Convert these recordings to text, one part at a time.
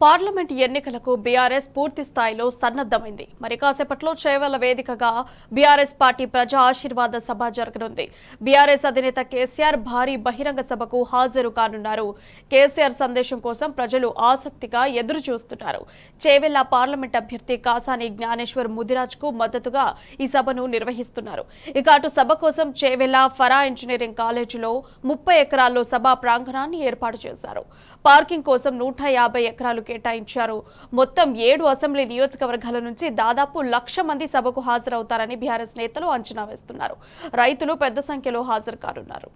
Parliament ఎన్నికలకు BRS పూర్తి స్థాయిలో సన్నద్ధమైంది. మరి కాసేపట్లో చేవెళ్ల వేదికగా బీఆర్ఎస్ పార్టీ ప్రజా ఆశీర్వాద సభ జరగనుంది. బీఆర్ఎస్ అధినేత కేసీఆర్ భారీ బహిరంగ సభకు హాజరు కానున్నారు. కేసీఆర్ సందేశం కోసం ప్రజలు ఆసక్తిగా ఎదురు చూస్తున్నారు. చేవెళ్ల పార్లమెంట్ అభ్యర్థి కాసాని జ్ఞానేశ్వర్ ముదిరాజ్ కు మద్దతుగా ఈ సభను నిర్వహిస్తున్నారు. ఇక అటు సభ కోసం చేవెళ్ల ఫరా ఇంజనీరింగ్ కాలేజీలో 30 ఎకరాల్లో సభా ప్రాంగణాన్ని ఏర్పాటు చేశారు. పార్కింగ్ కోసం 150 ఎకరాలు కేటాయించారు. మొత్తం 7 అసెంబ్లీ నియోజకవర్గాల నుంచి దాదాపు 1,00,000 మంది సభకు హాజరవుతారని బీఆర్ఎస్ నేతలు అంచనా వేస్తున్నారు. రైతులు పెద్ద సంఖ్యలో హాజరు కానున్నారు.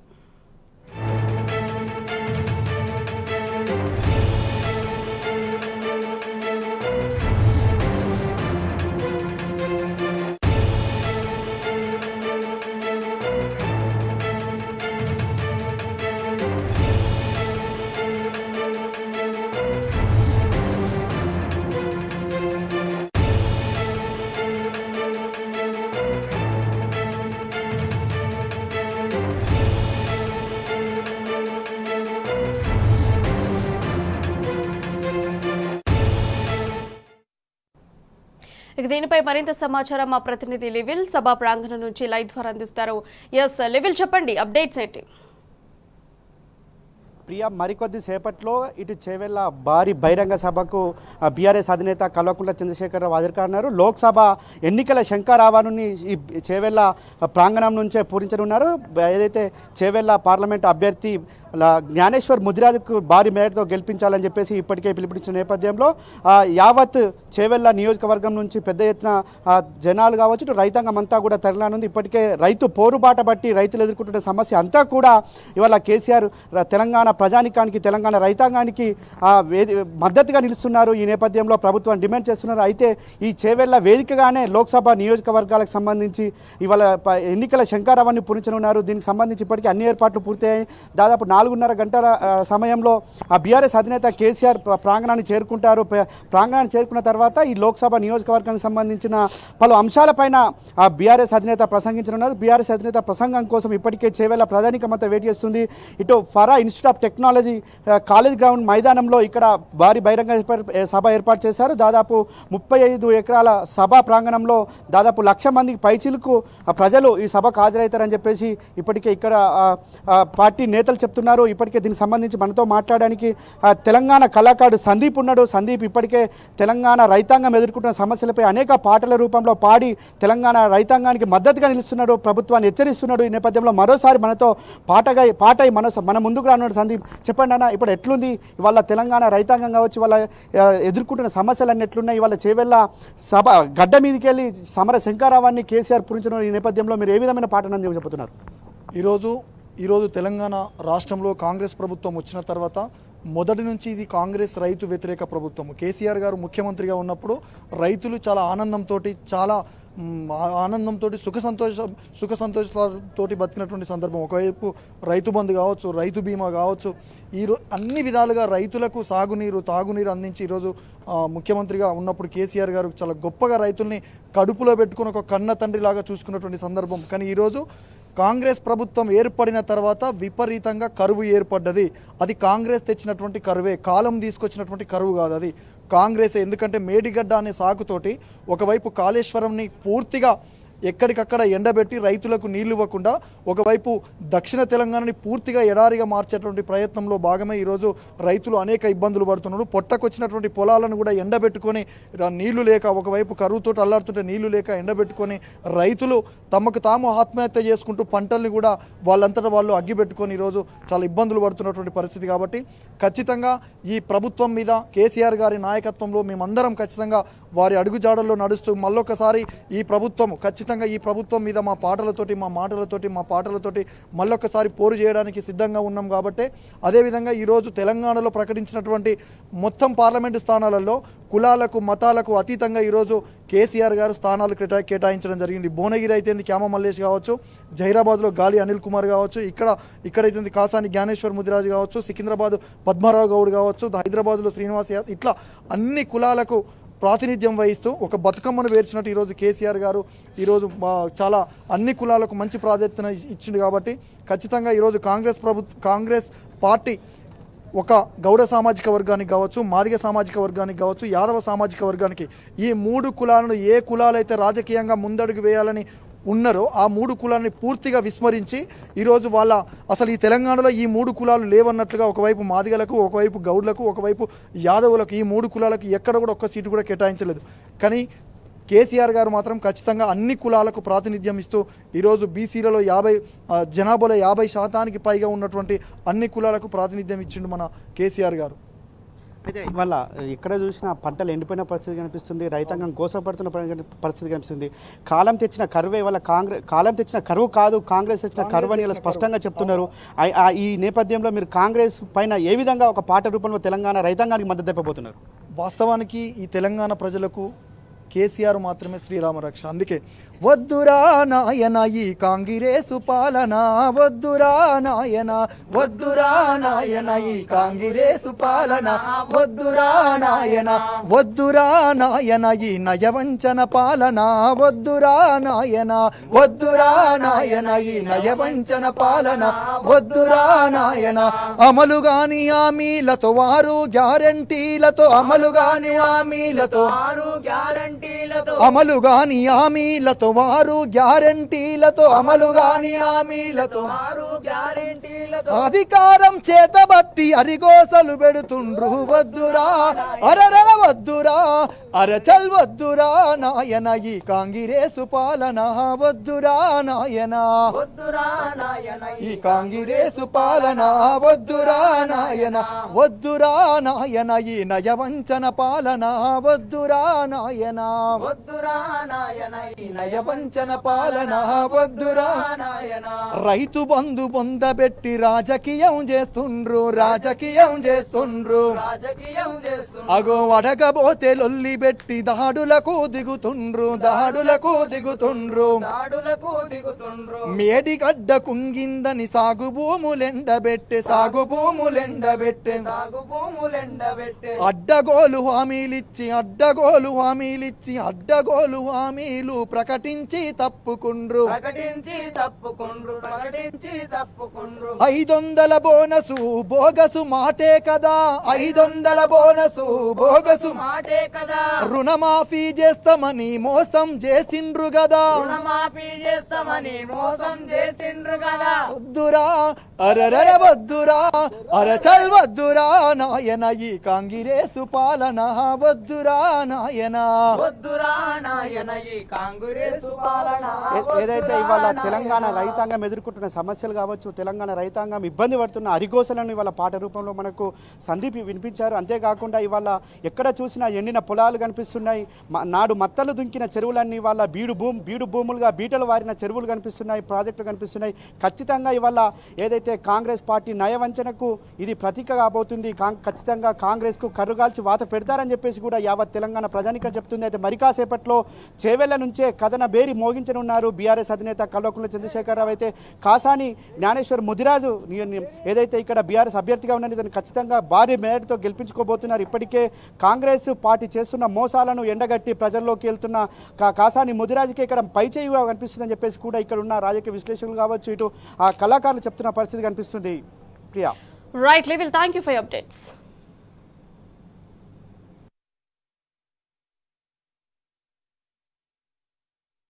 ఇక దీనిపై మరింత సమాచారం మా ప్రతినిధి లివిల్ సభా ప్రాంగణం నుంచి లైవ్ ద్వారా అందిస్తారు. ఎస్ లివిల్, చెప్పండి అప్డేట్స్ ఏంటి? ప్రియా, మరికొద్ది సేపట్లో ఇటు చేవెళ్ల భారీ బహిరంగ సభకు బీఆర్ఎస్ అధినేత కల్వకుంట్ల చంద్రశేఖరరావు హాజరు కానున్నారు. లోక్సభ ఎన్నికల శంఖారావాన్ని ఈ చేవెళ్ల ప్రాంగణం నుంచే పూరించనున్నారు. ఏదైతే చేవెళ్ల పార్లమెంట్ అభ్యర్థి జ్ఞానేశ్వర్ ముదిరాజ్కు భారీ మేరతో గెలిపించాలని చెప్పేసి ఇప్పటికే పిలుపునిచ్చిన నేపథ్యంలో యావత్ చేవెళ్ల నియోజకవర్గం నుంచి పెద్ద ఎత్తున జనాలు కావచ్చు, రైతాంగం అంతా కూడా తరలినుంది. ఇప్పటికే రైతు పోరుబాట బట్టి రైతులు ఎదుర్కొంటున్న సమస్య అంతా కూడా ఇవాళ కేసీఆర్ తెలంగాణ ప్రజానికానికి, తెలంగాణ రైతాంగానికి మద్దతుగా నిలుస్తున్నారు. ఈ నేపథ్యంలో ప్రభుత్వం డిమాండ్ చేస్తున్నారు. అయితే ఈ చేవెళ్ల వేదికగానే లోక్సభ నియోజకవర్గాలకు సంబంధించి ఇవాళ ఎన్నికల శంఖారావాన్ని పూరించనున్నారు. దీనికి సంబంధించి ఇప్పటికీ అన్ని ఏర్పాట్లు పూర్తయ్యాయి. దాదాపు 4.5 గంటల సమయంలో ఆ బీఆర్ఎస్ అధినేత కేసీఆర్ ప్రాంగణాన్ని చేరుకుంటారు. ప్రాంగణాన్ని చేరుకున్న తర్వాత ఈ లోక్సభ నియోజకవర్గానికి సంబంధించిన పలు అంశాలపైన ఆ బీఆర్ఎస్ అధినేత ప్రసంగించనున్నారు. బీఆర్ఎస్ అధినేత ప్రసంగం కోసం ఇప్పటికే చేవెళ్ల ప్రజానికమంతా వెయిట్ చేస్తుంది. ఇటు Farah institute of technology college ground మైదానంలో ఇక్కడ భారీ బహిరంగ సభ ఏర్పాటు చేశారు. దాదాపు 35 ఎకరాల సభా ప్రాంగణంలో దాదాపు 1,00,000 మందికి పైచిలకు ప్రజలు ఈ సభకు హాజరవుతారని చెప్పేసి ఇప్పటికే ఇక్కడ పార్టీ నేతలు చెప్తున్నారు. ఇప్పటికే దీనికి సంబంధించి మనతో మాట్లాడడానికి తెలంగాణ కళాకారుడు సందీప్ ఉన్నాడు. సందీప్ ఇప్పటికే తెలంగాణ రైతాంగం ఎదుర్కొంటున్న సమస్యలపై అనేక పాటల రూపంలో పాడి తెలంగాణ రైతాంగానికి మద్దతుగా నిలుస్తున్నాడు, ప్రభుత్వాన్ని హెచ్చరిస్తున్నాడు. ఈ నేపథ్యంలో మరోసారి మనతో పాటై మన ముందుకు రానున్నాడు. సందీప్, చెప్పండి అన్న, ఇప్పుడు ఎట్లుంది ఇవాళ తెలంగాణ రైతాంగం కావచ్చు, ఇవాళ ఎదుర్కొంటున్న సమస్యలన్నీ ఎట్లున్నాయి? ఇవాళ చేవెళ్ల సభ గడ్డ మీదకి వెళ్ళి సమర శంఖారావాన్ని కేసీఆర్ పూరించిన ఈ నేపథ్యంలో మీరు ఏ విధమైన పాటను చెబుతున్నారు? ఈరోజు తెలంగాణ రాష్ట్రంలో కాంగ్రెస్ ప్రభుత్వం వచ్చిన తర్వాత మొదటి నుంచి ఇది కాంగ్రెస్ రైతు వ్యతిరేక ప్రభుత్వం. కేసీఆర్ గారు ముఖ్యమంత్రిగా ఉన్నప్పుడు రైతులు చాలా ఆనందంతో సుఖ సంతోషాలతో బతికినటువంటి సందర్భం. ఒకవైపు రైతు బంధు కావచ్చు, రైతు బీమా కావచ్చు, అన్ని విధాలుగా రైతులకు సాగునీరు, తాగునీరు అందించి ఈరోజు ముఖ్యమంత్రిగా ఉన్నప్పుడు కేసీఆర్ గారు చాలా గొప్పగా రైతుల్ని కడుపులో పెట్టుకుని ఒక కన్న తండ్రిలాగా చూసుకున్నటువంటి సందర్భం. కానీ ఈరోజు కాంగ్రెస్ ప్రభుత్వం ఏర్పడిన తర్వాత విపరీతంగా కరువు ఏర్పడ్డది. అది కాంగ్రెస్ తెచ్చినటువంటి కరువే, కాలం తీసుకొచ్చినటువంటి కరువు కాదు, అది కాంగ్రెసే. ఎందుకంటే మేడిగడ్డ అనే సాకుతోటి ఒకవైపు కాళేశ్వరంని పూర్తిగా ఎక్కడికక్కడ ఎండబెట్టి రైతులకు నీళ్లు ఇవ్వకుండా ఒకవైపు దక్షిణ తెలంగాణని పూర్తిగా ఎడారిగా మార్చేటువంటి ప్రయత్నంలో భాగమే ఈరోజు రైతులు అనేక ఇబ్బందులు పడుతున్నారు. పొట్టకొచ్చినటువంటి పొలాలను కూడా ఎండబెట్టుకొని నీళ్లు లేక, ఒకవైపు కరువుతో అల్లాడుతుంటే నీళ్లు లేక ఎండబెట్టుకొని రైతులు తమకు తాము ఆత్మహత్య చేసుకుంటూ పంటల్ని కూడా వాళ్ళంతటా వాళ్ళు అగ్గిపెట్టుకొని ఈరోజు చాలా ఇబ్బందులు పడుతున్నటువంటి పరిస్థితి. కాబట్టి ఖచ్చితంగా ఈ ప్రభుత్వం మీద, కేసీఆర్ గారి నాయకత్వంలో మేమందరం ఖచ్చితంగా వారి అడుగుజాడల్లో నడుస్తూ మళ్ళొకసారి ఈ ప్రభుత్వం ఖచ్చితంగా ఈ ప్రభుత్వం మీద మా పాటలతోటి, మా మాటలతోటి, మా పాటలతోటి మళ్ళొకసారి పోరు చేయడానికి సిద్ధంగా ఉన్నాం. కాబట్టి అదేవిధంగా ఈరోజు తెలంగాణలో ప్రకటించినటువంటి మొత్తం పార్లమెంటు స్థానాలలో కులాలకు, మతాలకు అతీతంగా ఈరోజు కేసీఆర్ గారు స్థానాలు కేటాయించడం జరిగింది. భువనగిరి అయితే క్యామ మల్లేష్ కావచ్చు, జహీరాబాద్లో గాలి అనిల్ కుమార్ కావచ్చు, ఇక్కడైతే కాసాని జ్ఞానేశ్వర్ ముదిరాజ్ కావచ్చు, సికింద్రాబాద్ పద్మారావు గౌడ్ కావచ్చు, హైదరాబాద్లో శ్రీనివాస్ యాదవ్, ఇట్లా అన్ని కులాలకు ప్రాతినిధ్యం వహిస్తూ ఒక బతుకమ్మను వేర్చినట్టు ఈరోజు కేసీఆర్ గారు ఈరోజు చాలా అన్ని కులాలకు మంచి ప్రాధాన్యత ఇచ్చింది. కాబట్టి ఖచ్చితంగా ఈరోజు కాంగ్రెస్ పార్టీ ఒక గౌడ సామాజిక వర్గానికి కావచ్చు, మాదిగ సామాజిక వర్గానికి కావచ్చు, యాదవ సామాజిక వర్గానికి, ఈ 3 కులాలను ఏ కులాలైతే రాజకీయంగా ముందడుగు వేయాలని ఉన్నారో ఆ 3 కులాలని పూర్తిగా విస్మరించి ఈరోజు అసలు ఈ తెలంగాణలో ఈ 3 కులాలు లేవన్నట్లుగా ఒకవైపు మాదిగలకు, ఒకవైపు గౌడ్లకు, ఒకవైపు యాదవులకు, ఈ 3 కులాలకు ఎక్కడ కూడా ఒక్క సీటు కూడా కేటాయించలేదు. కానీ కేసీఆర్ గారు మాత్రం ఖచ్చితంగా అన్ని కులాలకు ప్రాతినిధ్యం ఇస్తూ ఈరోజు బీసీలలో జనాభాలో 50% పైగా ఉన్నటువంటి అన్ని కులాలకు ప్రాతినిధ్యం ఇచ్చిండు మన కేసీఆర్ గారు. అయితే ఇవాళ ఎక్కడ చూసినా పంటలు ఎండిపోయిన పరిస్థితి కనిపిస్తుంది, రైతాంగం కోసపడుతున్న పరిస్థితి కనిపిస్తుంది. కాలం తెచ్చిన కరువే ఇవాళ కాలం తెచ్చిన కరువు కాదు, కాంగ్రెస్ తెచ్చిన కరువు అని ఇలా స్పష్టంగా చెప్తున్నారు. ఈ నేపథ్యంలో మీరు కాంగ్రెస్ పైన ఏ విధంగా ఒక పాట రూపంలో తెలంగాణ రైతాంగానికి మద్దతు తెప్పబోతున్నారు? వాస్తవానికి ఈ తెలంగాణ ప్రజలకు కేసీఆర్ మాత్రమే శ్రీరామ రక్ష. అందుకే వద్దురా నాయన ఈ కాంగ్రెసు పాలన, వద్దురా నాయన, వద్దురా నాయన ఈ కాంగ్రెసు పాలన, వద్దురా నాయన, వద్దురా నాయన ఈ నయవంచన పాలన, వద్దురా నాయన, వద్దురా నాయన ఈ నయవంచన పాలన, వద్దురా నాయన. అమలుగాని హామీలతో వారు గ్యారంటీలతో, అమలుగాని హామీలతో అమలుగాని హామీలతో వారు గ్యారంటీలతో, అమలుగాని హామీలతో అధికారం చేతబట్టి అరిగోసలు పెడుతుండ్రు. వద్దురా అరరర వద్దురా అరచల్ వద్దురా నాయన ఈ కాంగ్రెసు పాలన, వద్దురా నాయన, ఈ కాంగ్రెసు పాలన, వద్దురా నాయన, వద్దురా నాయన ఈ నయవంచన పాలన, వద్దురా నాయన, వద్దురా నాయన ఈ నయవంచన పాలన, వద్దురా నాయన. రైతు బంధు పొందబెట్టి రాజకీయం చేస్తుండ్రు, రాజకీయం చేస్తుండ్రు, అగో అడగబోతే లొల్లి పెట్టి దాడులకు దిగుతుండ్రు, దాడులకు దిగుతుండ్రు, మేడి గడ్డ కుంగిందని సాగు భూములెండబెట్టే, సాగు భూములెండబెట్టే, అడ్డగోలు హామీలిచ్చి, అడ్డగోలు హామీలిచ్చి, అడ్డగోలు హామీలు ప్రకటించి తప్పుకుండ్రు, 500 బోనసు బోగసు మాటే కదా, 500 బోనసు బోగసు మాటే కదా, రుణమాఫీ చేస్తామని మోసం చేసిండ్రు గదా, రుణమాఫీ చేస్తామని మోసం చేసిండ్రు గదా. వద్దురా అరరర వద్దురా అరచల్ వద్దురా నాయన ఈ కాంగ్రెసు పాలన, వద్దురా నాయన, వద్దురా నాయన ఈ కాంగ్రెసు పాలన. ఏదైతే ఇవాళ తెలంగాణ రైతాంగం ఎదుర్కొంటున్న సమస్యలు కావచ్చు, తెలంగాణ రైతాంగం ఇబ్బంది పడుతున్న అరిగోసలను ఇవాళ పాట రూపంలో మనకు సందీప్ వినిపించారు. అంతేకాకుండా ఇవాళ ఎక్కడ చూసినా ఎండిన పొలాలు కనిపిస్తున్నాయి, నాడు మత్తలు దుంకిన చెరువులన్నీ ఇవాళ బీడు భూములుగా బీటలు వారిన చెరువులు కనిపిస్తున్నాయి, ప్రాజెక్టులు కనిపిస్తున్నాయి. ఖచ్చితంగా ఇవాళ ఏదైతే కాంగ్రెస్ పార్టీ నయవంచనకు ఇది ప్రతీక కాబోతుంది. ఖచ్చితంగా కాంగ్రెస్కు కర్రుగాల్చి వాత పెడతారని చెప్పేసి కూడా యావత్ తెలంగాణ ప్రజానికం చెప్తుంది. అయితే మరి కాసేపట్లో చేవెళ్ల నుంచే కథన బేరి మోగించనున్నారు బీఆర్ఎస్ అధినేత కల్వకుంట్ల చంద్రశేఖరరావు. అయితే కాసాని జ్ఞానేశ్వర్ ముదిరాజు ఏదైతే ఇక్కడ బీఆర్ఎస్ అభ్యర్థిగా ఉన్నది దాన్ని ఖచ్చితంగా భారీ మేరతో గెలిపించుకోబోతున్నారు. ఇప్పటికే కాంగ్రెస్ పార్టీ చేస్తున్న మోసాలను ఎండగట్టి ప్రజల్లోకి వెళ్తున్న కాసాని ముదిరాజుకి ఇక్కడ పైచేయిగా కనిపిస్తుందని చెప్పేసి కూడా ఇక్కడ ఉన్న రాజకీయ విశ్లేషకులు కావచ్చు, ఇటు ఆ కళాకారులు చెప్తున్న పరిస్థితి కనిపిస్తుంది. Priya, right, we will thank you for your updates.